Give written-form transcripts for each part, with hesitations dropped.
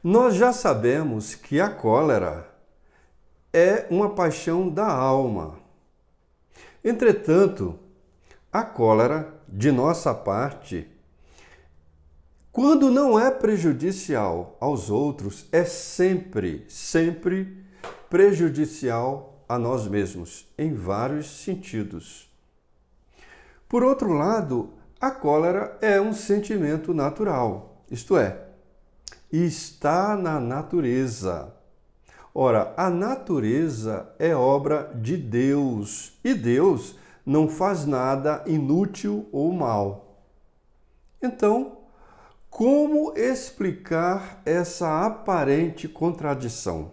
Nós já sabemos que a cólera é uma paixão da alma. Entretanto, a cólera, de nossa parte, quando não é prejudicial aos outros, é sempre prejudicial a nós mesmos, em vários sentidos. Por outro lado, a cólera é um sentimento natural, isto é, está na natureza. Ora, a natureza é obra de Deus e Deus não faz nada inútil ou mal. Então, como explicar essa aparente contradição?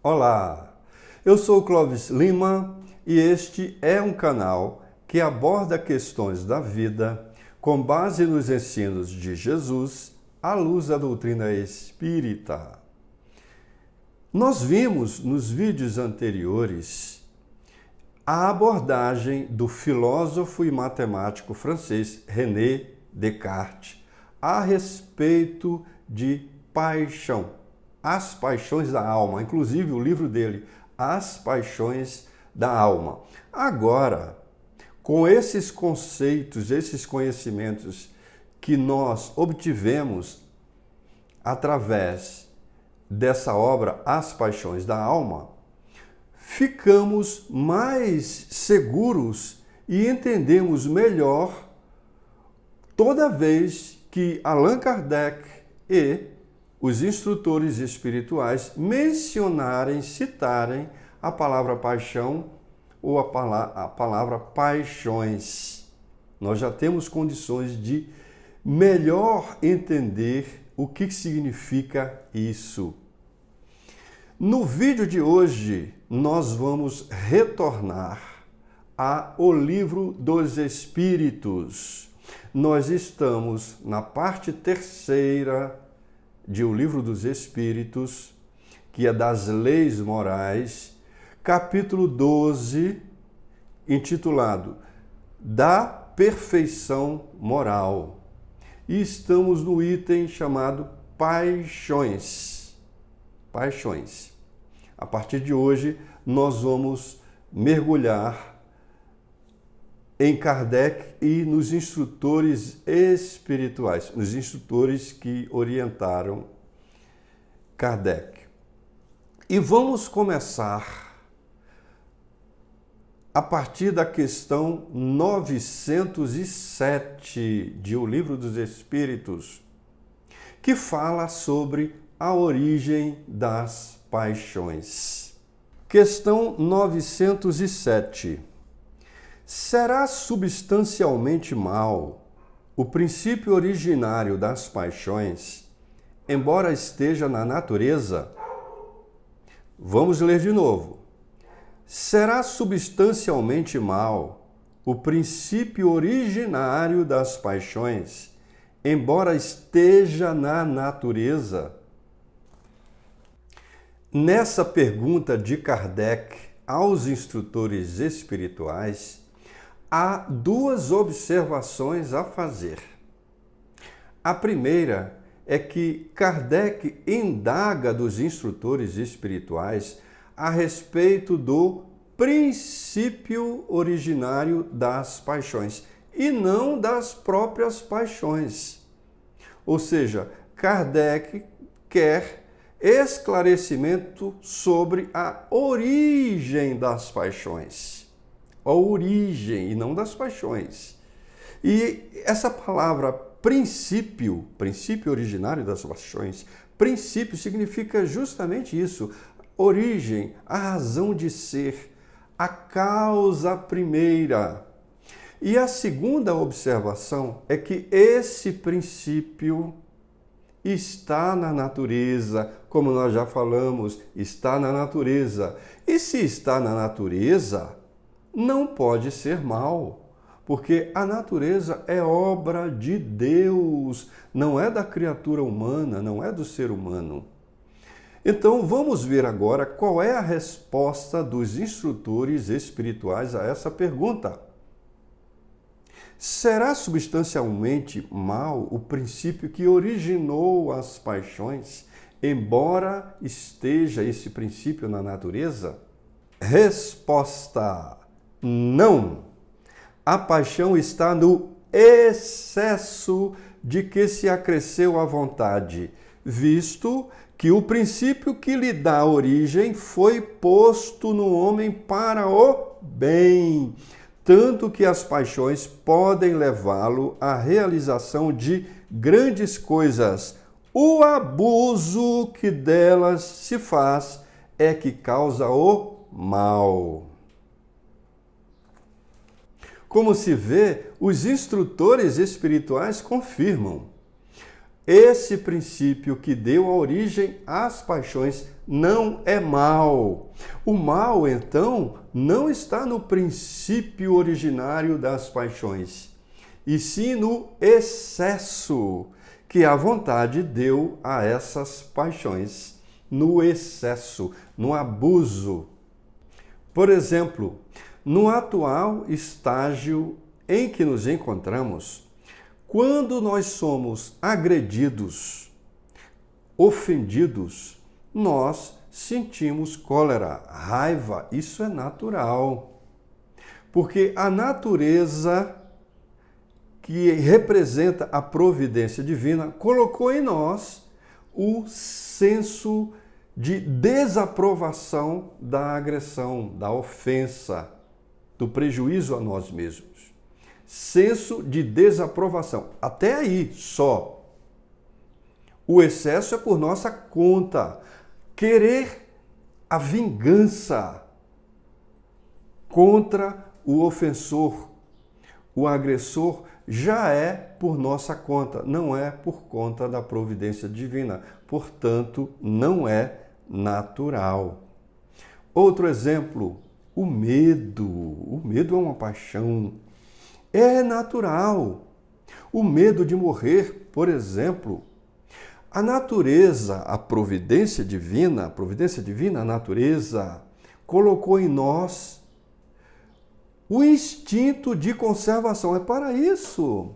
Olá, eu sou Clóvis Lima e este é um canal que aborda questões da vida com base nos ensinos de Jesus à luz da doutrina espírita. Nós vimos nos vídeos anteriores a abordagem do filósofo e matemático francês René Descartes a respeito de paixão, as paixões da alma, inclusive o livro dele, As Paixões da Alma. Agora, com esses conceitos, esses conhecimentos que nós obtivemos através dessa obra, As Paixões da Alma, ficamos mais seguros e entendemos melhor toda vez que Allan Kardec e os instrutores espirituais citarem a palavra paixão ou a palavra paixões. Nós já temos condições de melhor entender o que significa isso. No vídeo de hoje, nós vamos retornar ao Livro dos Espíritos. Nós estamos na parte terceira de O Livro dos Espíritos, que é das Leis Morais, capítulo 12, intitulado Da Perfeição Moral. E estamos no item chamado Paixões. Paixões. A partir de hoje, nós vamos mergulhar em Kardec e nos instrutores espirituais, nos instrutores que orientaram Kardec. E vamos começar a partir da questão 907 de O Livro dos Espíritos, que fala sobre a origem das paixões. Questão 907. Será substancialmente mal o princípio originário das paixões, embora esteja na natureza? Vamos ler de novo. Será substancialmente mal o princípio originário das paixões, embora esteja na natureza? Nessa pergunta de Kardec aos instrutores espirituais, há duas observações a fazer. A primeira é que Kardec indaga dos instrutores espirituais a respeito do princípio originário das paixões e não das próprias paixões. Ou seja, Kardec quer esclarecimento sobre a origem das paixões. A origem e não das paixões. E essa palavra princípio originário das paixões, princípio significa justamente isso, origem, a razão de ser, a causa primeira. E a segunda observação é que esse princípio está na natureza, como nós já falamos, está na natureza. E se está na natureza, não pode ser mal, porque a natureza é obra de Deus, não é da criatura humana, não é do ser humano. Então, vamos ver agora qual é a resposta dos instrutores espirituais a essa pergunta. Será substancialmente mal o princípio que originou as paixões, embora esteja esse princípio na natureza? Resposta: não. A paixão está no excesso de que se acresceu à vontade, visto que o princípio que lhe dá origem foi posto no homem para o bem, tanto que as paixões podem levá-lo à realização de grandes coisas. O abuso que delas se faz é que causa o mal. Como se vê, os instrutores espirituais confirmam. Esse princípio que deu a origem às paixões não é mal. O mal, então, não está no princípio originário das paixões, e sim no excesso que a vontade deu a essas paixões. No excesso, no abuso. Por exemplo, no atual estágio em que nos encontramos, quando nós somos agredidos, ofendidos, nós sentimos cólera, raiva. Isso é natural. Porque a natureza que representa a providência divina colocou em nós o senso de desaprovação da agressão, da ofensa, do prejuízo a nós mesmos. Senso de desaprovação. Até aí só. O excesso é por nossa conta. Querer a vingança contra o ofensor, o agressor, já é por nossa conta, não é por conta da providência divina. Portanto, não é natural. Outro exemplo, o medo. O medo é uma paixão. É natural. O medo de morrer, por exemplo. A natureza, a providência divina, a natureza, colocou em nós o instinto de conservação. É para isso.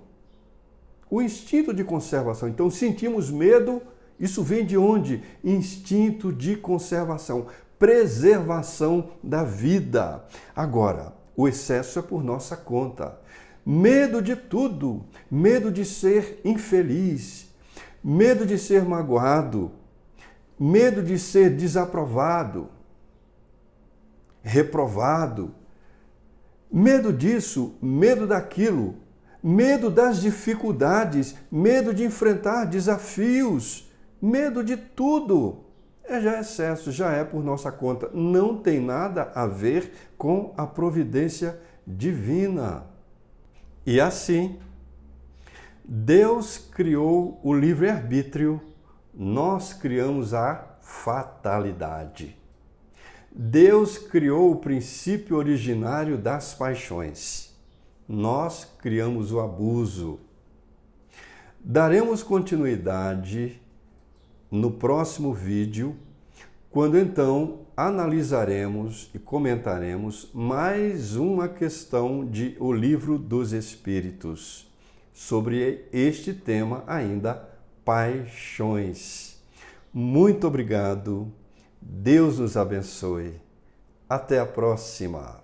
O instinto de conservação. Então, sentimos medo, isso vem de onde? Instinto de conservação, preservação da vida. Agora, o excesso é por nossa conta. Medo de tudo, medo de ser infeliz, medo de ser magoado, medo de ser desaprovado, reprovado, medo disso, medo daquilo, medo das dificuldades, medo de enfrentar desafios, medo de tudo. Já é excesso, já é por nossa conta. Não tem nada a ver com a providência divina. E assim, Deus criou o livre-arbítrio, nós criamos a fatalidade. Deus criou o princípio originário das paixões. Nós criamos o abuso. Daremos continuidade no próximo vídeo, quando então analisaremos e comentaremos mais uma questão de O Livro dos Espíritos, sobre este tema ainda, paixões. Muito obrigado, Deus nos abençoe. Até a próxima.